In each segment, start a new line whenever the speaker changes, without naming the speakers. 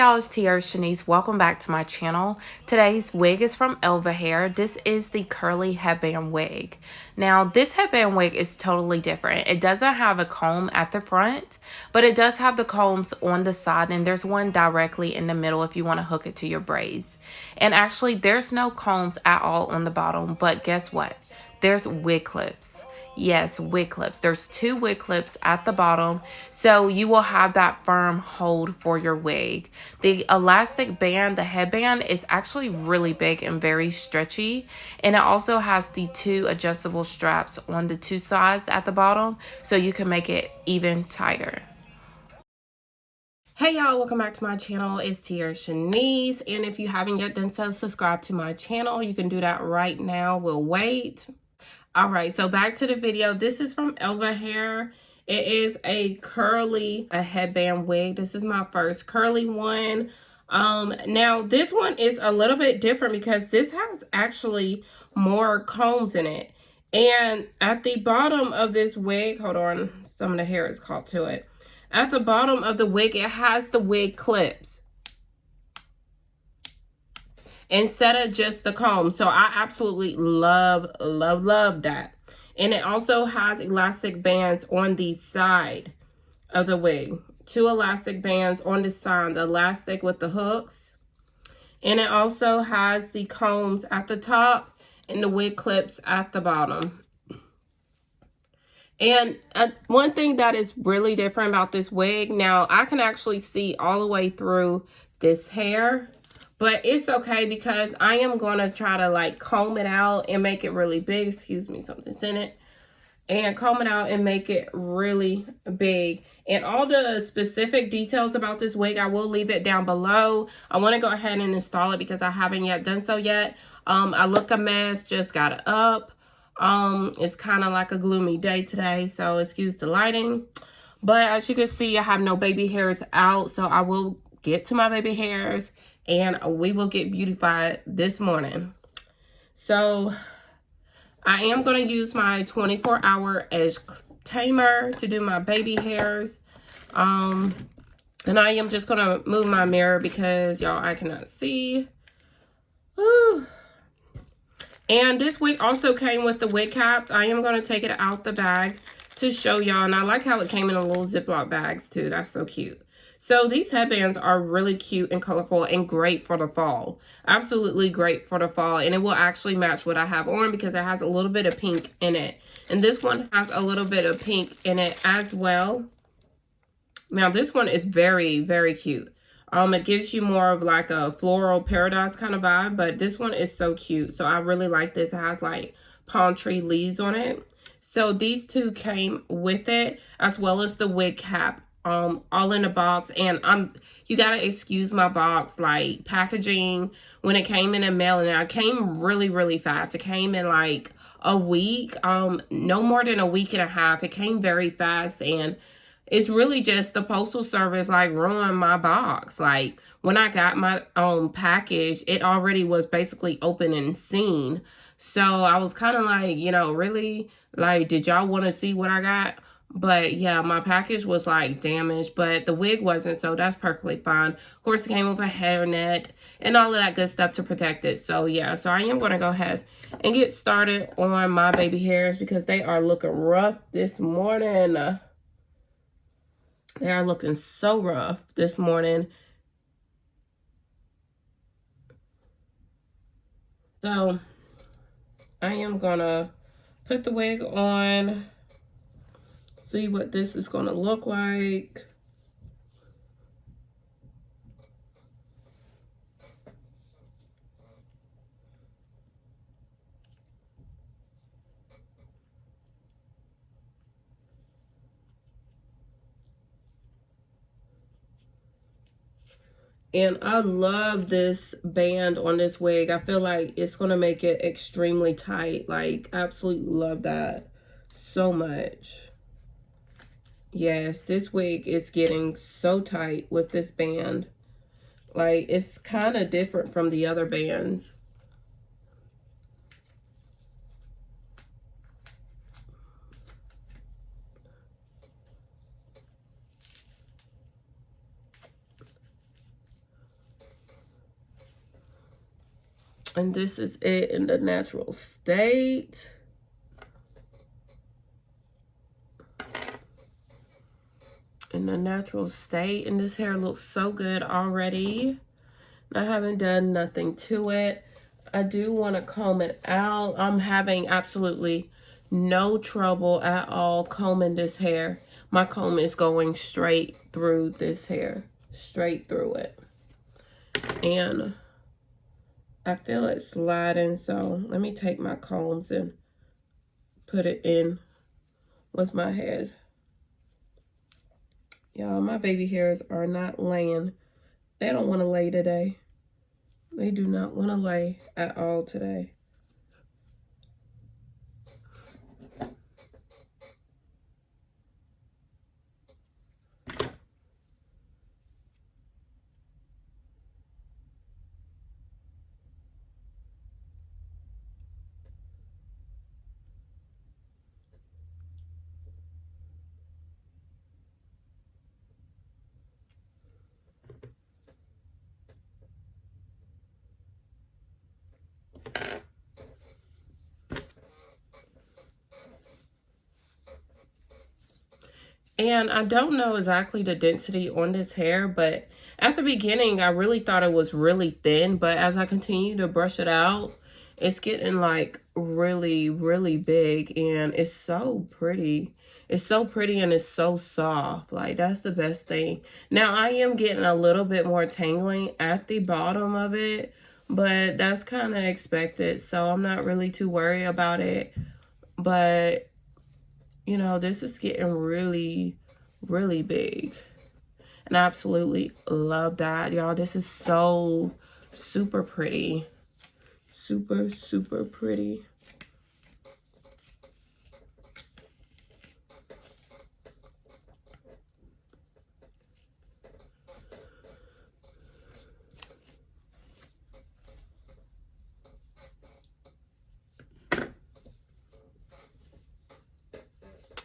y'all, it's TearaShanice. Welcome back to my channel. Today's wig is from Elva Hair. This is the curly headband wig. Now, this headband wig is totally different. It doesn't have a comb at the front, but it does have the combs on the side, and there's one directly in the middle if you want to hook it to your braids. And actually, there's no combs at all on the bottom, but guess what? There's wig clips. Yes, wig clips. There's 2 wig clips at the bottom, so you will have that firm hold for your wig. The elastic band, the headband, is actually really big and very stretchy, and it also has the 2 adjustable straps on the 2 sides at the bottom, so you can make it even tighter. Hey y'all, welcome back to my channel. It's TearaShanice, and if you haven't yet done so, subscribe to my channel. You can do that right now. We'll wait. All right, so back to the video. This is from Elva Hair. It is a headband wig. This is my first curly one. Now this one is a little bit different because this has actually more combs in it. And at the bottom of this wig, hold on, some of the hair is caught to it. At the bottom of the wig, it has the wig clips instead of just the comb. So I absolutely love that. And it also has elastic bands on the side of the wig. 2 elastic bands on the side, the elastic with the hooks. And it also has the combs at the top and the wig clips at the bottom. And one thing that is really different about this wig, now I can actually see all the way through this hair. But it's okay because I am going to try to like comb it out and make it really big. Excuse me, something's in it. And comb it out and make it really big. And all the specific details about this wig, I will leave it down below. I want to go ahead and install it because I haven't yet done so yet. I look a mess, just got it up. It's kind of like a gloomy day today, so excuse the lighting. But as you can see, I have no baby hairs out, so I will get to my baby hairs and we will get beautified this morning. So I am going to use my 24-hour edge tamer to do my baby hairs. And I am just going to move my mirror because y'all, I cannot see. Whew. And this wig also came with the wig caps. I am going to take it out the bag to show y'all. And I like how it came in a little Ziploc bags too. That's so cute. So these headbands are really cute and colorful and great for the fall. Absolutely great for the fall. And it will actually match what I have on because it has a little bit of pink in it. And this one has a little bit of pink in it as well. Now this one is very, very cute. It gives you more of like a floral paradise kind of vibe. But this one is so cute. So I really like this. It has like palm tree leaves on it. So these 2 came with it as well as the wig cap. All in a box, and you gotta excuse my box like packaging when it came in the mail, and it came really fast. It came in like a week, no more than a week and a half. It came very fast, and it's really just the postal service like ruined my box. Like when I got my package, it already was basically open and seen. So I was kind of like, you know, really, like, did y'all want to see what I got? But yeah, my package was like damaged, but the wig wasn't, so that's perfectly fine. Of course, it came with a hairnet and all of that good stuff to protect it. So yeah, so I am going to go ahead and get started on my baby hairs because they are looking rough this morning. They are looking so rough this morning. So I am going to put the wig on. See what this is going to look like. And I love this band on this wig. I feel like it's going to make it extremely tight. Like, absolutely love that so much. Yes, this wig is getting so tight with this band. Like, it's kind of different from the other bands. And this is it in the natural state. In the natural state. And this hair looks so good already. I haven't done nothing to it. I do want to comb it out. I'm having absolutely no trouble at all combing this hair. My comb is going straight through this hair. Straight through it. And I feel it sliding, so let me take my combs and put it in with my head. Y'all, my baby hairs are not laying. They don't want to lay today. They do not want to lay at all today. And I don't know exactly the density on this hair, but at the beginning, I really thought it was really thin. But as I continue to brush it out, it's getting like really, really big. And it's so pretty. It's so pretty and it's so soft. Like, that's the best thing. Now, I am getting a little bit more tangling at the bottom of it, but that's kind of expected. So I'm not really too worried about it. But you know, this is getting really, really big. And I absolutely love that, y'all. This is so super pretty. Super, super pretty.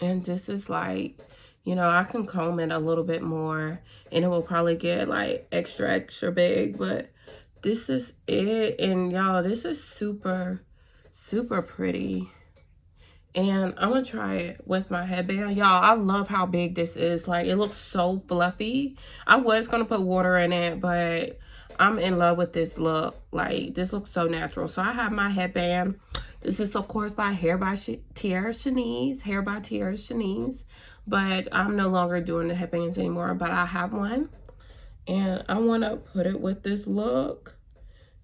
And this is like, you know, I can comb it a little bit more and it will probably get like extra big, but this is it. And y'all, this is super, super pretty. And I'm gonna try it with my headband. Y'all, I love how big this is. Like, it looks so fluffy. I was gonna put water in it, but I'm in love with this look. Like, this looks so natural. So I have my headband. This is, of course, by Hair by TearaShanice. Hair by TearaShanice. But I'm no longer doing the headbands anymore. But I have one. And I want to put it with this look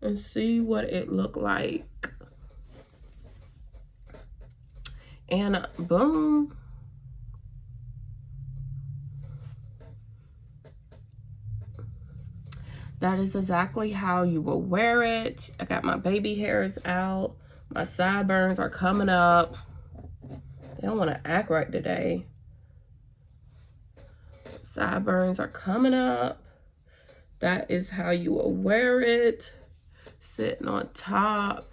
and see what it looked like. And boom. That is exactly how you will wear it. I got my baby hairs out. My sideburns are coming up. They don't want to act right today. Sideburns are coming up. That is how you will wear it. Sitting on top.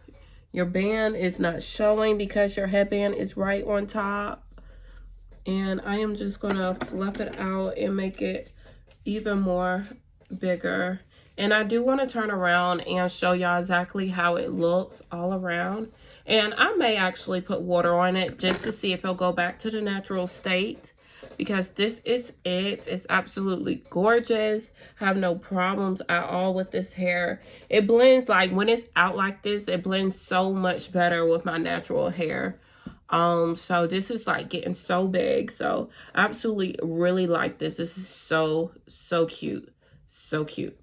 Your band is not showing because your headband is right on top. And I am just going to fluff it out and make it even more bigger. And I do want to turn around and show y'all exactly how it looks all around. And I may actually put water on it just to see if it'll go back to the natural state. Because this is it. It's absolutely gorgeous. I have no problems at all with this hair. It blends, like when it's out like this, it blends so much better with my natural hair. So this is like getting so big. So I absolutely really like this. This is so, so cute. So cute.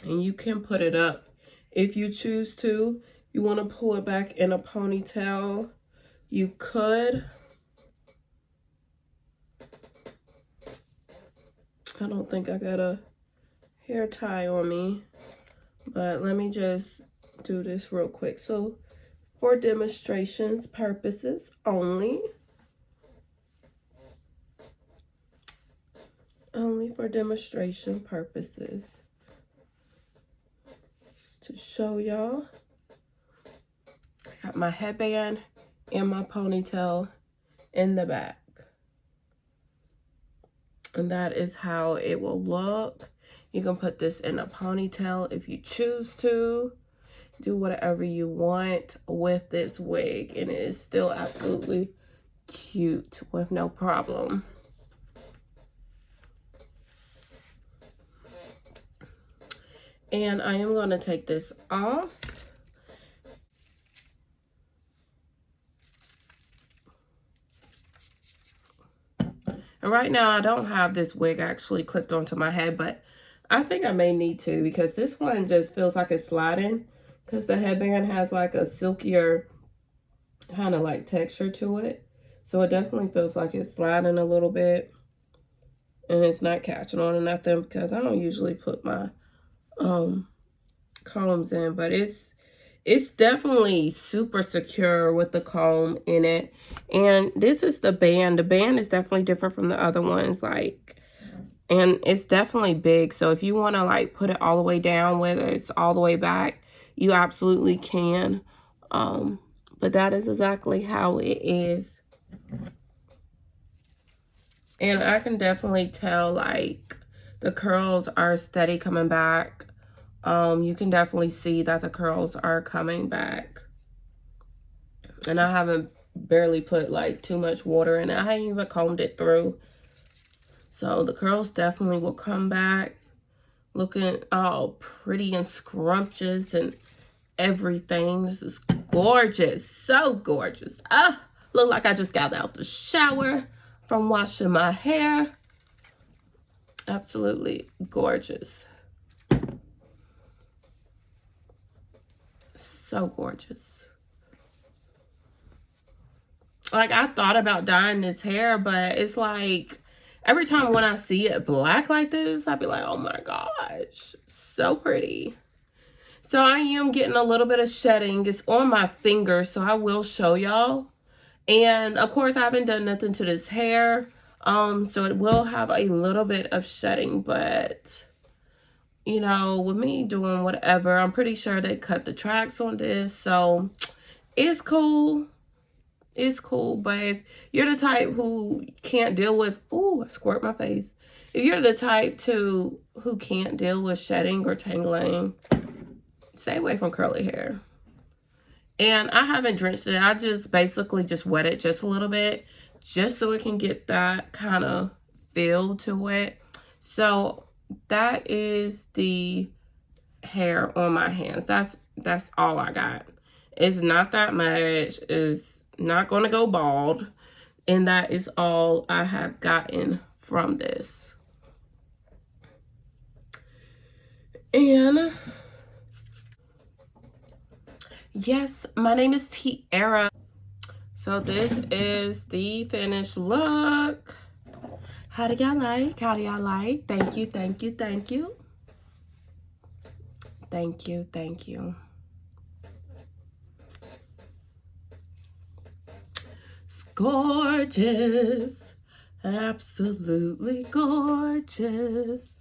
And you can put it up if you choose to. You want to pull it back in a ponytail, you could. I don't think I got a hair tie on me, but let me just do this real quick. So for demonstrations purposes only. Only for demonstration purposes. Just to show y'all. I got my headband and my ponytail in the back. And that is how it will look. You can put this in a ponytail if you choose to. do whatever you want with this wig, and it is still absolutely cute with no problem. And I am going to take this off. And right now I don't have this wig actually clipped onto my head, but I think I may need to, because this one just feels like it's sliding, because the headband has like a silkier kind of like texture to it. So it definitely feels like it's sliding a little bit, and it's not catching on or nothing, because I don't usually put my combs in, but it's definitely super secure with the comb in it. And this is the band. The band is definitely different from the other ones, like, and it's definitely big. So if you want to like put it all the way down, whether it's all the way back, you absolutely can. But that is exactly how it is. And I can definitely tell like the curls are steady coming back. You can definitely see that the curls are coming back. And I haven't barely put like too much water in it. I haven't even combed it through. So the curls definitely will come back looking all pretty and scrumptious and everything. This is gorgeous. So gorgeous. Look like I just got out the shower from washing my hair. Absolutely gorgeous. So gorgeous. Like, I thought about dyeing this hair, but it's like every time when I see it black like this, I'd be like, oh my gosh, so pretty. So I am getting a little bit of shedding. It's on my finger, so I will show y'all. And of course, I haven't done nothing to this hair, so it will have a little bit of shedding, but you know, with me doing whatever, I'm pretty sure they cut the tracks on this, so it's cool. It's cool. But if you're the type who can't deal with, ooh, I squirt my face. If you're the type who can't deal with shedding or tangling, stay away from curly hair. And I haven't drenched it. I just basically just wet it just a little bit, just so it can get that kind of feel to it. So that is the hair on my hands. That's all I got. It's not that much. It's not going to go bald. And that is all I have gotten from this. And yes, my name is Tiara. So this is the finished look. How do y'all like? How do y'all like? Thank you, thank you, thank you. Thank you, thank you. It's gorgeous. Absolutely gorgeous.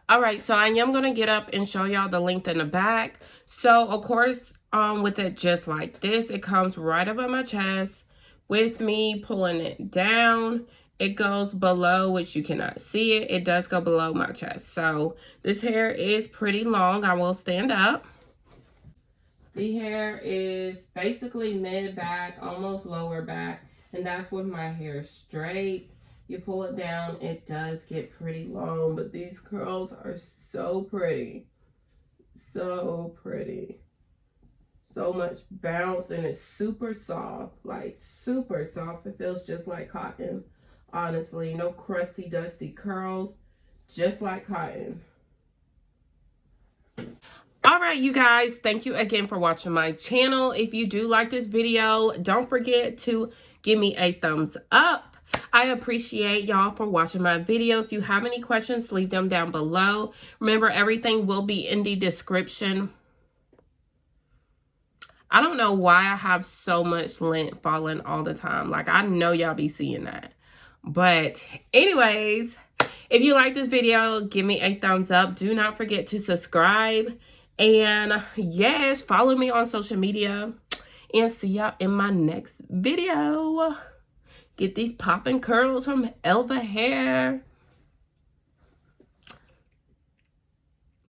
All right, so I am going to get up and show y'all the length in the back. So, of course, with it just like this, it comes right above my chest. With me pulling it down, it goes below, which you cannot see it. It does go below my chest. So, this hair is pretty long. I will stand up. The hair is basically mid-back, almost lower back. And that's with my hair straight. You pull it down, it does get pretty long, but these curls are so pretty. So pretty. So much bounce, and it's super soft, like super soft. It feels just like cotton, honestly. No crusty, dusty curls, just like cotton. All right, you guys, thank you again for watching my channel. If you do like this video, don't forget to give me a thumbs up. I appreciate y'all for watching my video. If you have any questions, leave them down below. Remember, everything will be in the description. I don't know why I have so much lint falling all the time. Like, I know y'all be seeing that. But anyways, If you like this video, give me a thumbs up. Do not forget to subscribe. And yes, follow me on social media. And see y'all in my next video. Get these popping curls from Elva Hair.